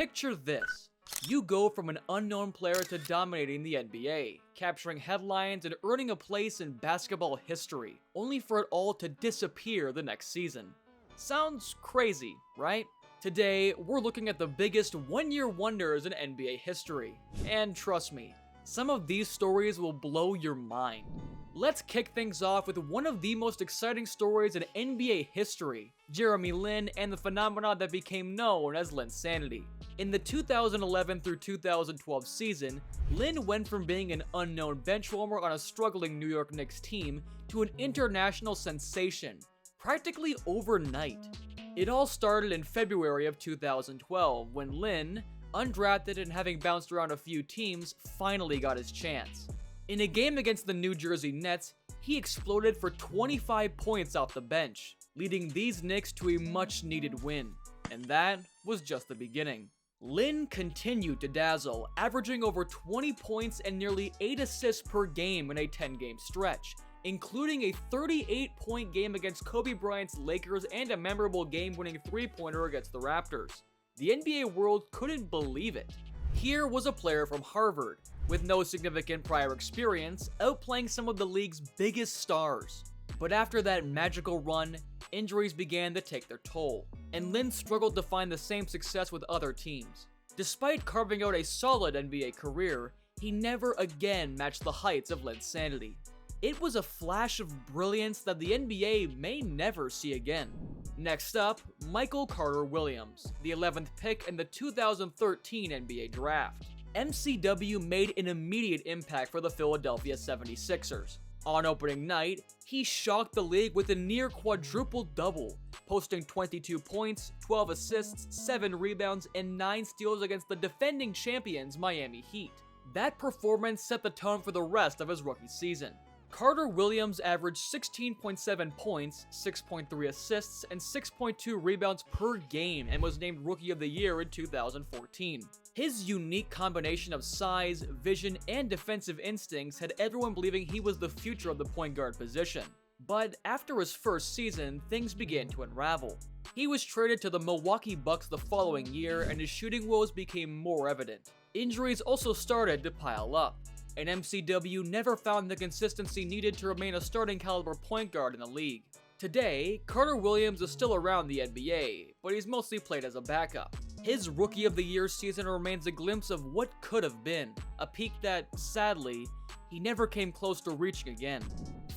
Picture this. You go from an unknown player to dominating the NBA, capturing headlines and earning a place in basketball history, only for it all to disappear the next season. Sounds crazy, right? Today, we're looking at the biggest one-year wonders in NBA history. And trust me, some of these stories will blow your mind. Let's kick things off with one of the most exciting stories in NBA history, Jeremy Lin and the phenomenon that became known as Linsanity. In the 2011 through 2012 season, Lin went from being an unknown bench warmer on a struggling New York Knicks team to an international sensation, practically overnight. It all started in February of 2012 when Lin, undrafted and having bounced around a few teams, finally got his chance. In a game against the New Jersey Nets, he exploded for 25 points off the bench, leading these Knicks to a much-needed win. And that was just the beginning. Lin continued to dazzle, averaging over 20 points and nearly 8 assists per game in a 10-game stretch, including a 38-point game against Kobe Bryant's Lakers and a memorable game-winning three-pointer against the Raptors. The NBA world couldn't believe it. Here was a player from Harvard, with no significant prior experience, outplaying some of the league's biggest stars. But after that magical run, injuries began to take their toll, and Lin struggled to find the same success with other teams. Despite carving out a solid NBA career, he never again matched the heights of Linsanity. It was a flash of brilliance that the NBA may never see again. Next up, Michael Carter Williams, the 11th pick in the 2013 NBA Draft. MCW made an immediate impact for the Philadelphia 76ers. On opening night, he shocked the league with a near quadruple-double, posting 22 points, 12 assists, 7 rebounds, and 9 steals against the defending champions Miami Heat. That performance set the tone for the rest of his rookie season. Carter Williams averaged 16.7 points, 6.3 assists, and 6.2 rebounds per game and was named Rookie of the Year in 2014. His unique combination of size, vision, and defensive instincts had everyone believing he was the future of the point guard position. But after his first season, things began to unravel. He was traded to the Milwaukee Bucks the following year, and his shooting woes became more evident. Injuries also started to pile up, and MCW never found the consistency needed to remain a starting caliber point guard in the league. Today, Carter Williams is still around the NBA, but he's mostly played as a backup. His Rookie of the Year season remains a glimpse of what could have been, a peak that, sadly, he never came close to reaching again.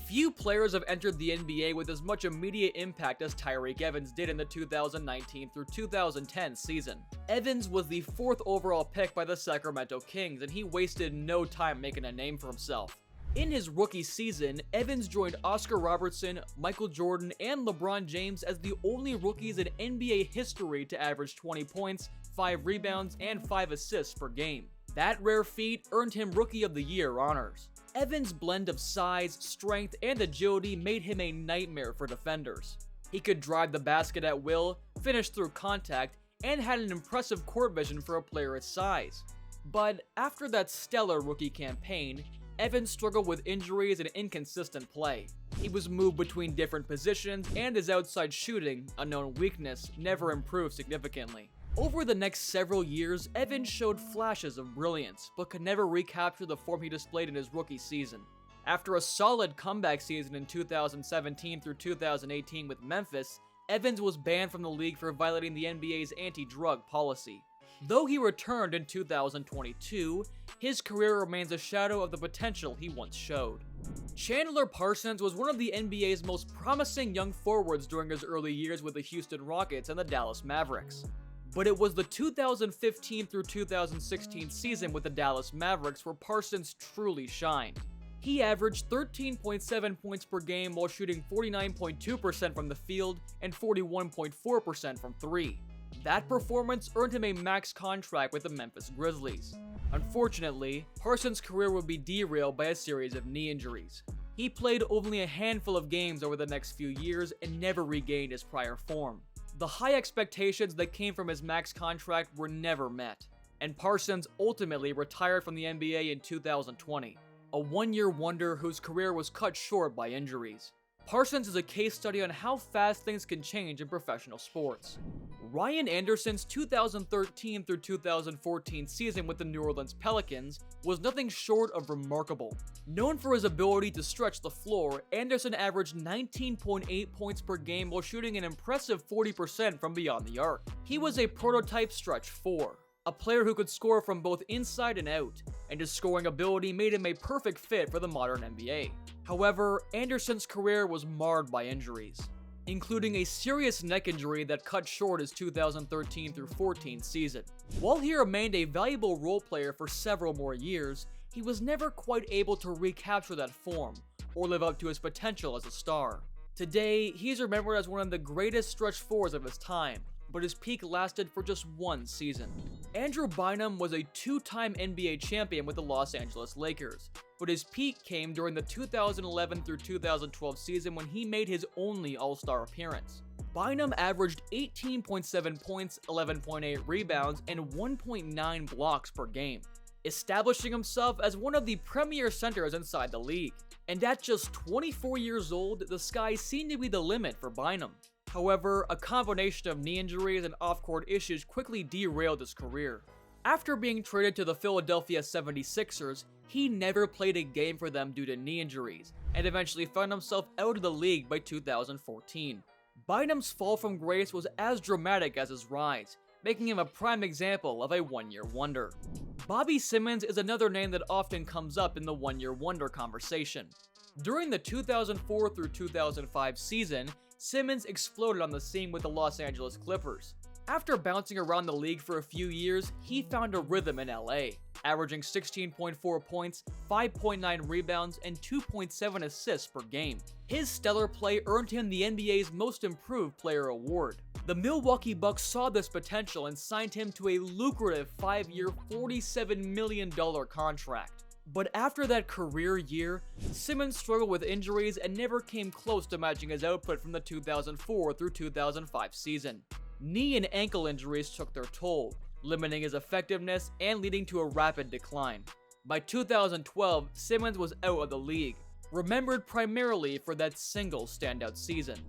Few players have entered the NBA with as much immediate impact as Tyreke Evans did in the 2019 through 2010 season. Evans was the 4th overall pick by the Sacramento Kings, and he wasted no time making a name for himself. In his rookie season, Evans joined Oscar Robertson, Michael Jordan, and LeBron James as the only rookies in NBA history to average 20 points, 5 rebounds, and 5 assists per game. That rare feat earned him Rookie of the Year honors. Evans' blend of size, strength, and agility made him a nightmare for defenders. He could drive the basket at will, finish through contact, and had an impressive court vision for a player his size. But after that stellar rookie campaign, Evans struggled with injuries and inconsistent play. He was moved between different positions, and his outside shooting, a known weakness, never improved significantly. Over the next several years, Evans showed flashes of brilliance, but could never recapture the form he displayed in his rookie season. After a solid comeback season in 2017 through 2018 with Memphis, Evans was banned from the league for violating the NBA's anti-drug policy. Though he returned in 2022, his career remains a shadow of the potential he once showed. Chandler Parsons was one of the NBA's most promising young forwards during his early years with the Houston Rockets and the Dallas Mavericks. But it was the 2015 through 2016 season with the Dallas Mavericks where Parsons truly shined. He averaged 13.7 points per game while shooting 49.2% from the field and 41.4% from 3. That performance earned him a max contract with the Memphis Grizzlies. Unfortunately, Parsons' career would be derailed by a series of knee injuries. He played only a handful of games over the next few years and never regained his prior form. The high expectations that came from his max contract were never met, and Parsons ultimately retired from the NBA in 2020, a one-year wonder whose career was cut short by injuries. Parsons is a case study on how fast things can change in professional sports. Ryan Anderson's 2013 through 2014 season with the New Orleans Pelicans was nothing short of remarkable. Known for his ability to stretch the floor, Anderson averaged 19.8 points per game while shooting an impressive 40% from beyond the arc. He was a prototype stretch 4, a player who could score from both inside and out, and his scoring ability made him a perfect fit for the modern NBA. However, Anderson's career was marred by injuries, including a serious neck injury that cut short his 2013 through 14 season. While he remained a valuable role player for several more years, he was never quite able to recapture that form or live up to his potential as a star. Today, he's remembered as one of the greatest stretch fours of his time, but his peak lasted for just one season. Andrew Bynum was a two-time NBA champion with the Los Angeles Lakers, but his peak came during the 2011 through 2012 season when he made his only All-Star appearance. Bynum averaged 18.7 points, 11.8 rebounds, and 1.9 blocks per game, establishing himself as one of the premier centers inside the league. And at just 24 years old, the sky seemed to be the limit for Bynum. However, a combination of knee injuries and off-court issues quickly derailed his career. After being traded to the Philadelphia 76ers, he never played a game for them due to knee injuries, and eventually found himself out of the league by 2014. Bynum's fall from grace was as dramatic as his rise, making him a prime example of a one-year wonder. Bobby Simmons is another name that often comes up in the one-year wonder conversation. During the 2004 through 2005 season, Simmons exploded on the scene with the Los Angeles Clippers. After bouncing around the league for a few years, he found a rhythm in LA, averaging 16.4 points, 5.9 rebounds, and 2.7 assists per game. His stellar play earned him the NBA's Most Improved Player award. The Milwaukee Bucks saw this potential and signed him to a lucrative 5-year, $47 million contract. But after that career year, Simmons struggled with injuries and never came close to matching his output from the 2004 through 2005 season. Knee and ankle injuries took their toll, limiting his effectiveness and leading to a rapid decline. By 2012, Simmons was out of the league, remembered primarily for that single standout season.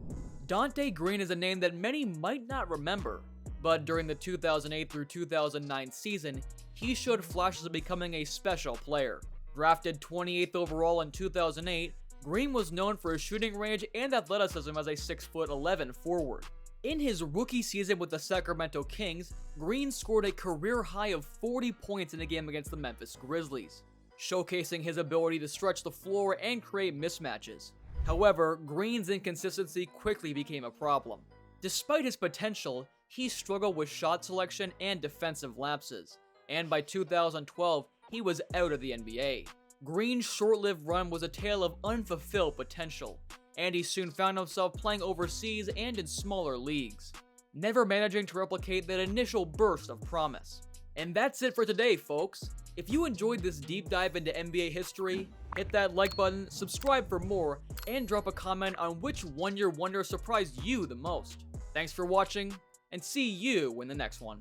Dante Green is a name that many might not remember, but during the 2008 through 2009 season, he showed flashes of becoming a special player. Drafted 28th overall in 2008, Green was known for his shooting range and athleticism as a 6'11" forward. In his rookie season with the Sacramento Kings, Green scored a career high of 40 points in a game against the Memphis Grizzlies, showcasing his ability to stretch the floor and create mismatches. However, Green's inconsistency quickly became a problem. Despite his potential, he struggled with shot selection and defensive lapses, and by 2012, he was out of the NBA. Green's short-lived run was a tale of unfulfilled potential, and he soon found himself playing overseas and in smaller leagues, never managing to replicate that initial burst of promise. And that's it for today, folks. If you enjoyed this deep dive into NBA history, hit that like button, subscribe for more, and drop a comment on which one-year wonder surprised you the most. Thanks for watching, and see you in the next one.